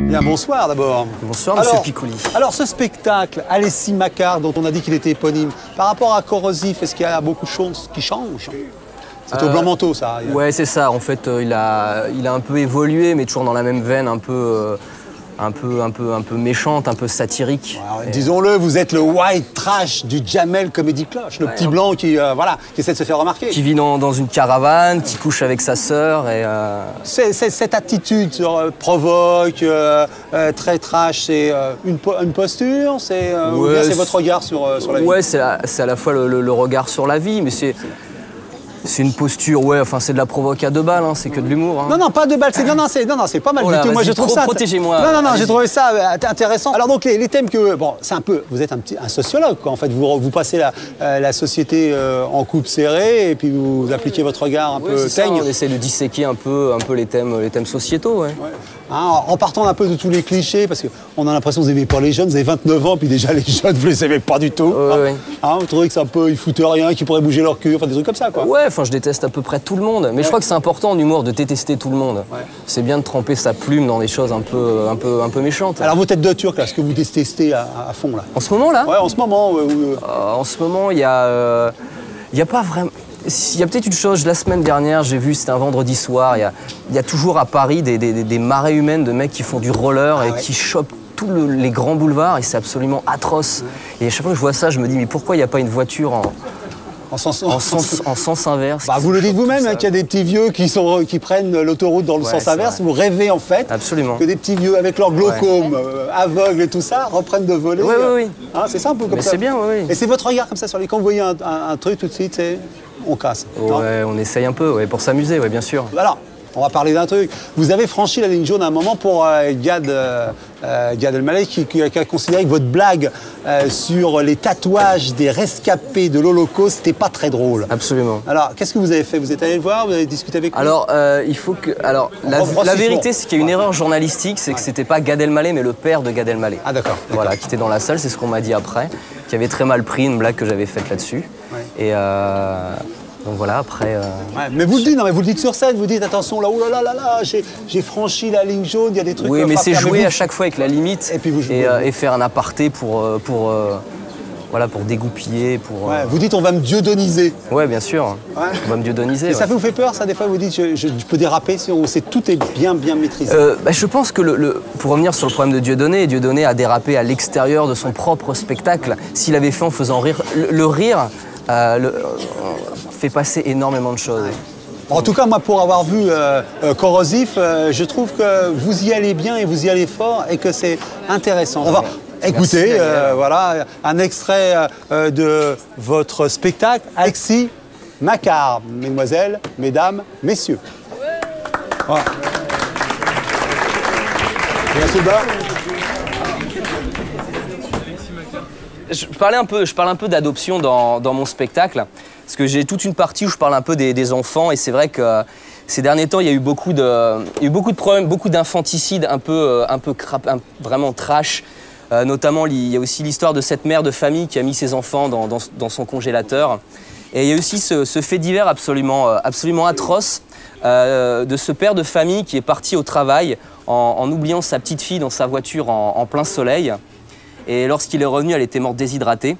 Bien, bonsoir d'abord. Bonsoir, monsieur Piccoli. Alors, ce spectacle, Alessi Macquart, dont on a dit qu'il était éponyme, par rapport à Corrosif, est-ce qu'il y a beaucoup de choses qui changent? C'est au blanc manteau, ça. Ouais, c'est ça. En fait, il a un peu évolué, mais toujours dans la même veine, un peu méchante, un peu satirique. Disons-le, vous êtes le white trash du Jamel Comedy Cloche, le petit blanc qui essaie de se faire remarquer. Qui vit dans une caravane, qui couche avec sa sœur et... Cette attitude provoque, très trash, c'est une posture, ou bien c'est votre regard sur la vie? Ouais, c'est à la fois le regard sur la vie, mais c'est une posture, ouais, enfin c'est de la provoque à 2 balles, hein, c'est que de l'humour. Hein. Non, pas 2 balles, c'est pas mal du tout. Moi je trouve ça. Protégez-moi. Non, j'ai trouvé ça intéressant. Alors donc les thèmes que, bon, c'est un peu, vous êtes un sociologue, quoi. En fait, vous passez la société en coupe serrée et puis vous appliquez votre regard un peu teigne. On essaie de disséquer un peu les thèmes sociétaux, ouais. Hein, en partant un peu de tous les clichés, parce qu'on a l'impression que vous n'aimez pas les jeunes, vous avez 29 ans, puis déjà les jeunes, vous les aimez pas du tout. Vous trouvez que c'est un peu, ils foutent rien, qu'ils pourraient bouger leur cul, enfin des trucs comme ça, quoi. Ouais, enfin je déteste à peu près tout le monde, mais je crois que c'est important en humour de détester tout le monde. Ouais. C'est bien de tremper sa plume dans des choses un peu méchantes. Alors vos têtes de Turc, là, est-ce que vous détestez à fond, là? En ce moment, là? Ouais, en ce moment. En ce moment, il y a pas vraiment... Il y a peut-être une chose, la semaine dernière, j'ai vu, c'était un vendredi soir, il y a toujours à Paris des marées humaines de mecs qui font du roller et qui chopent tous les grands boulevards et c'est absolument atroce. Et à chaque fois que je vois ça, je me dis, mais pourquoi il n'y a pas une voiture en sens inverse? Vous le dites vous-même, qu'il y a des petits vieux qui prennent l'autoroute dans le sens inverse. Vous rêvez en fait que des petits vieux avec leur glaucome, aveugles et tout ça, reprennent de voler. Oui. Hein, c'est ça un peu comme ça. C'est bien, oui. Et c'est votre regard comme ça sur les... Quand vous voyez un truc tout de suite, on casse. Ouais, on essaye un peu, pour s'amuser, bien sûr. Alors, on va parler d'un truc. Vous avez franchi la ligne jaune à un moment pour Gad Elmaleh qui a considéré que votre blague sur les tatouages des rescapés de l'Holocauste, c'était pas très drôle. Absolument. Alors, qu'est-ce que vous avez fait? Vous êtes allé le voir? Vous avez discuté avec lui? Alors, il faut que... Alors, la vérité, c'est qu'il y a une erreur journalistique, c'est que c'était pas Gad Elmaleh, mais le père de Gad Elmaleh. Ah, d'accord. Voilà, qui était dans la salle, c'est ce qu'on m'a dit après, qui avait très mal pris une blague que j'avais faite là-dessus. Et... Donc voilà, après... mais vous le dites, vous le dites sur scène, vous dites attention, là, j'ai franchi la ligne jaune, il y a des trucs... Oui, mais c'est jouer à chaque fois avec la limite et, puis et faire un aparté pour dégoupiller, pour... Vous dites on va me dieudoniser. Ouais, bien sûr, on va me dieudoniser. Et ça vous fait peur, ça, des fois, vous dites je peux déraper si tout est bien maîtrisé? Je pense que, pour revenir sur le problème de Dieudonné a dérapé à l'extérieur de son propre spectacle. S'il avait fait en faisant rire, le rire... fait passer énormément de choses. En tout cas, moi, pour avoir vu Corrosif, je trouve que vous y allez bien et vous y allez fort et que c'est intéressant. On va écouter un extrait de votre spectacle, Alessi Macquart, mesdemoiselles, mesdames, messieurs. Voilà. Merci bas. Je parle un peu d'adoption dans mon spectacle, parce que j'ai toute une partie où je parle un peu des enfants, et c'est vrai que ces derniers temps, il y a eu beaucoup de problèmes, beaucoup d'infanticides vraiment trash. Notamment, il y a aussi l'histoire de cette mère de famille qui a mis ses enfants dans son congélateur. Et il y a aussi ce fait divers absolument atroce de ce père de famille qui est parti au travail en oubliant sa petite fille dans sa voiture en plein soleil. Et lorsqu'il est revenu, elle était morte déshydratée.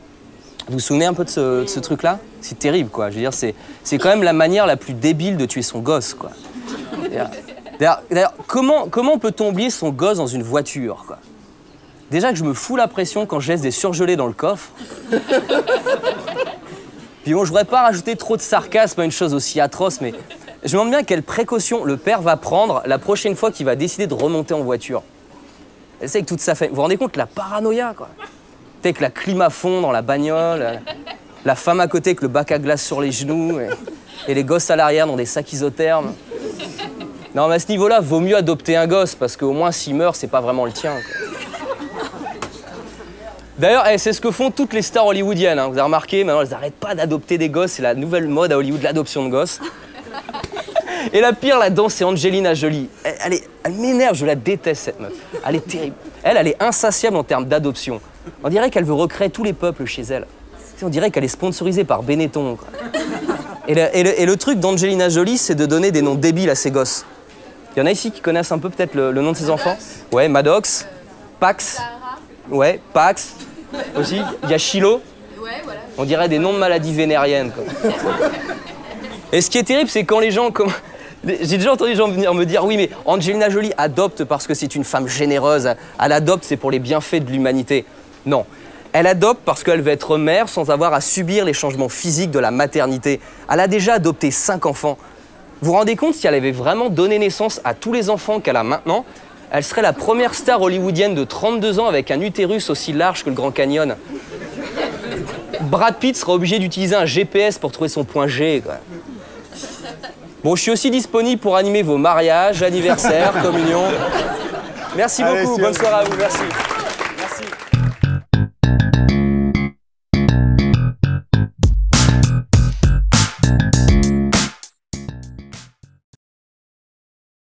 Vous vous souvenez un peu de ce truc-là? C'est terrible, quoi. Je veux dire, c'est quand même la manière la plus débile de tuer son gosse, quoi. D'ailleurs, comment peut-on oublier son gosse dans une voiture, quoi? Déjà que je me fous la pression quand je laisse des surgelés dans le coffre. Puis bon, je voudrais pas rajouter trop de sarcasme à une chose aussi atroce, mais je me demande bien quelle précaution le père va prendre la prochaine fois qu'il va décider de remonter en voiture. C'est avec toute sa famille. Vous vous rendez compte, la paranoïa, quoi. Avec la clim à fond dans la bagnole, la femme à côté avec le bac à glace sur les genoux, et les gosses à l'arrière dans des sacs isothermes. Non, mais à ce niveau-là, vaut mieux adopter un gosse, parce qu'au moins, s'il meurt, c'est pas vraiment le tien, quoi. D'ailleurs, c'est ce que font toutes les stars hollywoodiennes. Hein. Vous avez remarqué, maintenant, elles n'arrêtent pas d'adopter des gosses. C'est la nouvelle mode à Hollywood, l'adoption de gosses. Et la pire là-dedans, c'est Angelina Jolie. Elle m'énerve, je la déteste, cette meuf. Elle est terrible. Elle est insatiable en termes d'adoption. On dirait qu'elle veut recréer tous les peuples chez elle. On dirait qu'elle est sponsorisée par Benetton, quoi. Et le truc d'Angelina Jolie, c'est de donner des noms débiles à ses gosses. Il y en a ici qui connaissent un peu peut-être le nom de ces enfants. Ouais, Maddox, Pax. Ouais, Pax aussi. Il y a Chilo. Ouais, voilà. On dirait des noms de maladies vénériennes, quoi. Et ce qui est terrible, c'est quand les gens... J'ai déjà entendu des gens venir me dire « Oui, mais Angelina Jolie adopte parce que c'est une femme généreuse. Elle adopte, c'est pour les bienfaits de l'humanité. » Non. Elle adopte parce qu'elle veut être mère sans avoir à subir les changements physiques de la maternité. Elle a déjà adopté 5 enfants. Vous vous rendez compte, si elle avait vraiment donné naissance à tous les enfants qu'elle a maintenant, elle serait la première star hollywoodienne de 32 ans avec un utérus aussi large que le Grand Canyon. Brad Pitt sera obligé d'utiliser un GPS pour trouver son point G, quoi. Bon, je suis aussi disponible pour animer vos mariages, anniversaires, communions. Merci beaucoup, bonne soirée à vous, merci.